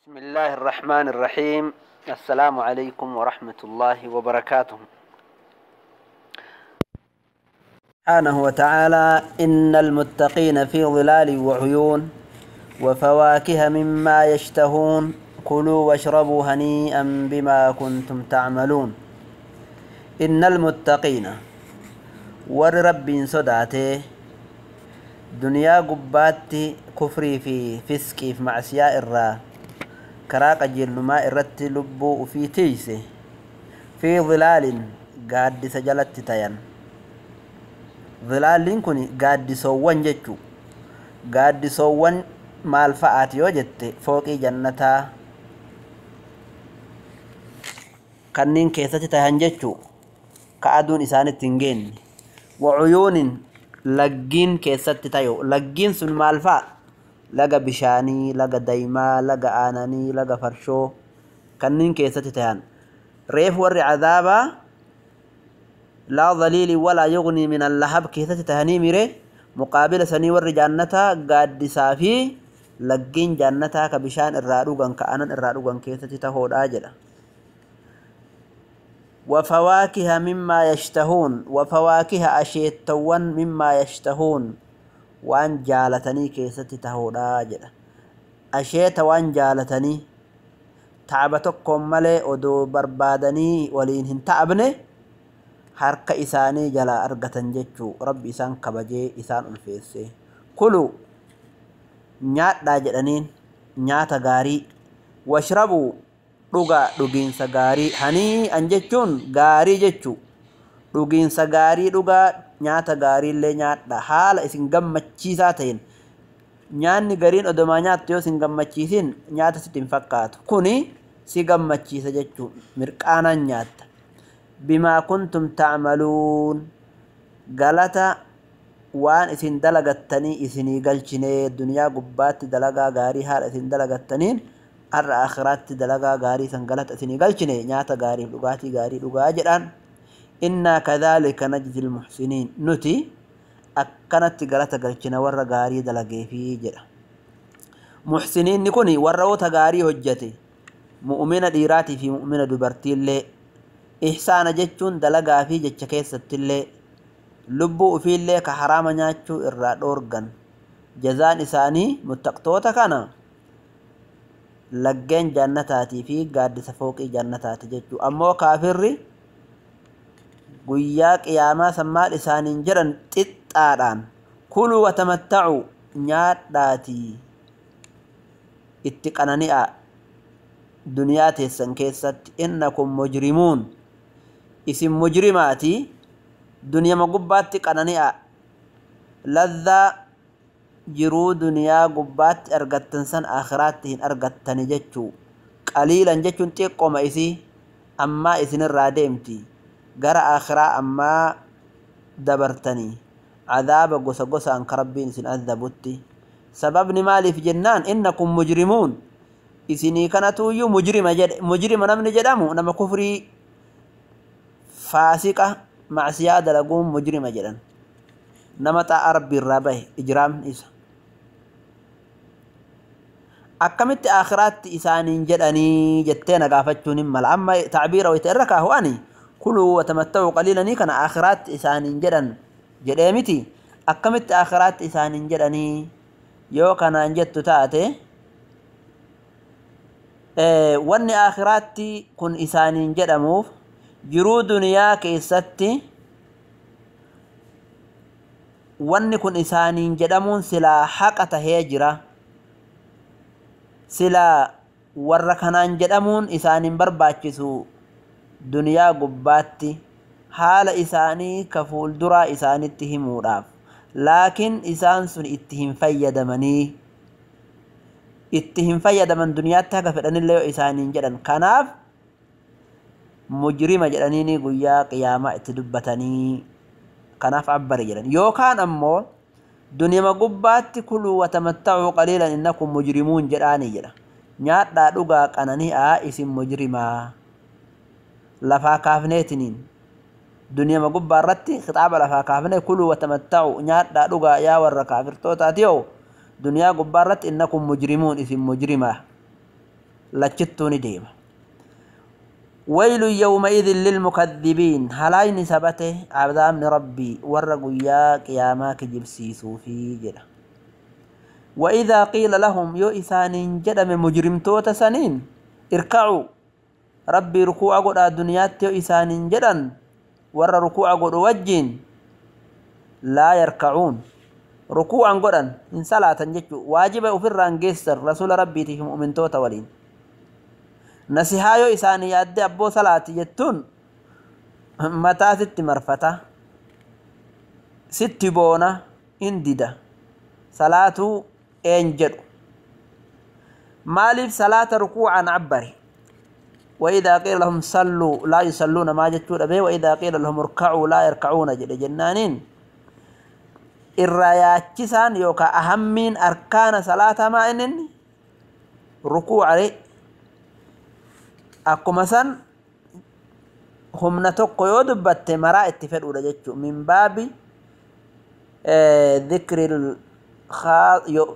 بسم الله الرحمن الرحيم. السلام عليكم ورحمة الله وبركاته. سبحانه وتعالى إن المتقين في ظلال وعيون وفواكه مما يشتهون كلوا واشربوا هنيئا بما كنتم تعملون. إن المتقين ور رب صداته دنيا قبات كفري في فسقي في معسياء الرا كراق جلما الرت لبو في تيسه في ظلال قاد سجلت تيان ظلال كوني قاد سوان جتشو قاد سوان مال فآت يوجت فوق جنتا كنين كيستي تيان جتشو كأدون إسان التنجين وعيون لجين كيستي تيو لجين سن مال فآت لغا بشاني لغا دايما لغا آناني لغا فرشو كنين كيستي تيان ريف ور عذابا لا ظليل ولا يغني من اللهب كيستي تهاني ميري مقابل سني ور جانتا قاد سافي لجين جانتا كبشان الرادوغان كأنان الرادوغان كيستي تهود آجلا وفواكه مما يشتهون وفواكه أشيتوان مما يشتهون وان جالتني كيستي تهودا جدا أشيت وان جالتني تعبتكم ملي ودو بربادني ولين هن تعبني حرك إساني جلا أرغتن جيشو رب إسان كبجي إسان الفيسي كلو نيات دا جدنين نيات غاري واشربوا dhuga dhugiinsa gaarii hani anjechuun gaarii jechu dhugiinsa gaarii dhuga nyaata gaarii illee nyaadha haala isin gammachiisaa ta'een nyaanni gariin odomaa nyaattu yoo isin gammachiisin nyaata sitti hin fakkaatu kuni si gammachiisa jechuun mirqaanaan nyaatta bimaa kuntum ta'maluun galata waan isin dalagattanii isinii galchinee duniyaa gubbaatti dalagaa gaarii haala isin dalagattaniin arra akhiraatti dalagaa gaarii san galata isinii galchine nyaata gaarii dhugaatii gaarii dhugaa jedhaan inna kadhalika najzil muhsiniin nuti akkanatti galata galchina warra gaarii dalageefi jedha muhsiniin kuni warra wota gaarii hojjete mu'mina dhiiraatii fi mu'mina dubartiillee ihsaana jechuun dalagaa fi jecha keessattillee lubbuu ufiillee ka haraama nyaachuu irraa dhoorgan jazaan isaanii muttaqtoota kana laggeen jannataatii fi gaaddisa fooqii jannataati jechuu ammoo kaafirri guyyaa qiyaamaa sammaal isaaniin jedhan xixxaadhaan kuluu watamatta'u nyaadhaatii itti qanani'a duniyaa teessan keessatti innakum mujrimuun isin mujrimaatii duniyama gubbaatti qanani'a ladhaa jiruu duniyaa gubbaatti argattan san akhiraatti hin argattani jechuu qaliilan jechuun xiqqoma isii ammaa isinirraa deemti gara akhiraa ammaa dabartanii cadaaba gosa gosaan ka rabbiin isin adabutti sababni maaliif jennaan innakum mujrimuun isinii kanatuuyyuu mujrima namni jedhamu nama kufrii faasiqa macsiyaa dalaguun mujrima jedhan nama xaa'a rabbii irraa bahe ijraamni isa akkamitti akhiraatti isaaniin jedhanii jettee nagaafachuun hin mala amma tacbiira wayta irra kaahu ani kuluu watamatta'u qaliilanii kana akhiraatti isaaniin jedhan jedhee miti akkamitti akhiraatti isaaniin jedhanii yoo kanaan jettu taate wanni akhiraatti kun isaaniin jedhamuuf jiruu duniyaa keessatti wanni kun isaaniin jedhamuun silaa haqa tahee jira silaa warra kanaan jedhamuun isaaniin barbaachisu duniyaa gubbaatti haala isaanii ka fuulduraa isaanitti himuudhaaf laakiin isaan sun itti hin fayyadaman duniyaatti haga fedhanillee yoo isaaniin jedhan kanaaf mujrima jedhaniini guyyaa qiyaamaa itti dubbatanii kanaaf abbari jedhan yookaan ammoo duniyama gubbaatti kuluu watamatta'u qaliilan innakum mujrimuun jedhaanii jedha nyaadhaa dhugaa qanani'aa isin mujrimaa lafaa kaafneetiniin دنيا ما قبّا رتي خطاب لفا كافنة كلوا وتمتعوا نيات دادوغا يا ورّا كافر توتاتيو دنيا قبّا رت إنكم مجرمون اسم مجرمة لچتوني ديما ويل يومئذ للمكذبين هلاين سبته عبدان من ربي ورقوا يا قياماك جبسيسو في جدا وإذا قيل لهم يو إسان جدا من مجرم توتا سنين اركعوا ربي ركوع قد الدنيا يو إسان جدا ور ركوع قد وجين لا يركعون ركوعا قدا إن صلاة جتشو واجب أفر أنجيسر رسول ربي تهم من توتا ولين نسيحايو إساني يادي أبو صلاة جتون متى ست مرفتا ست بونا انددا صلاة انجد مالف صلاة ركوعا عبري وإذا قيل لهم صلوا لا يصلون ما جتون به وإذا قيل لهم اركعوا لا يركعون جنانين الراياتشسان يوكا أهمين أركان صلاة ما إنن ركوع عليه akkuma san humna tokko yoo dubbatte maraa itti fedhuudha jechuudha min baabi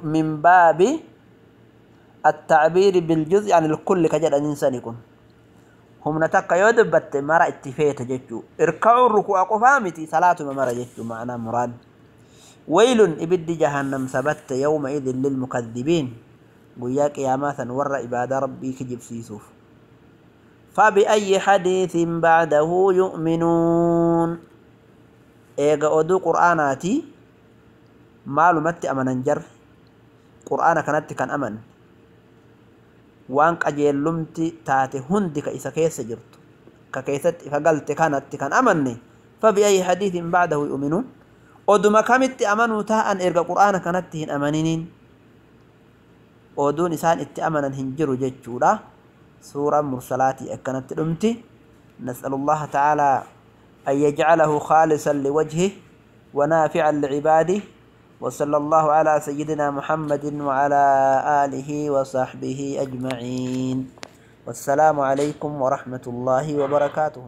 min baabi التعبير بالجزء عن الكل كجد إنسان يكون هم نتاك يودبت مرا اتفيت جتو اركعوا الركوع قفامتي صلاة مرا جتو معنى مراد ويل إبد جهنم ثبت يومئذ للمكذبين قياك يا ماثا ور إبادة ربي كجب سيسوف فبأي حديث بعده يؤمنون إيغا أدو قرآناتي معلومات أمننجر قرآن كانت كان أمن وانك أجيلمتي تاتي هندك إسا كيس جرت ككيست فقلت كانت كان أمني فبأي حديث بعده يؤمنون أدو مكامت أمنوا تاء إيغا قرآن كانت هن أمنين أدو نسان اتأمنا هنجر ججولا سورة مرسلاتي أكنت الأمتي نسأل الله تعالى أن يجعله خالصا لوجهه ونافعا لعباده وصلى الله على سيدنا محمد وعلى آله وصحبه أجمعين والسلام عليكم ورحمة الله وبركاته.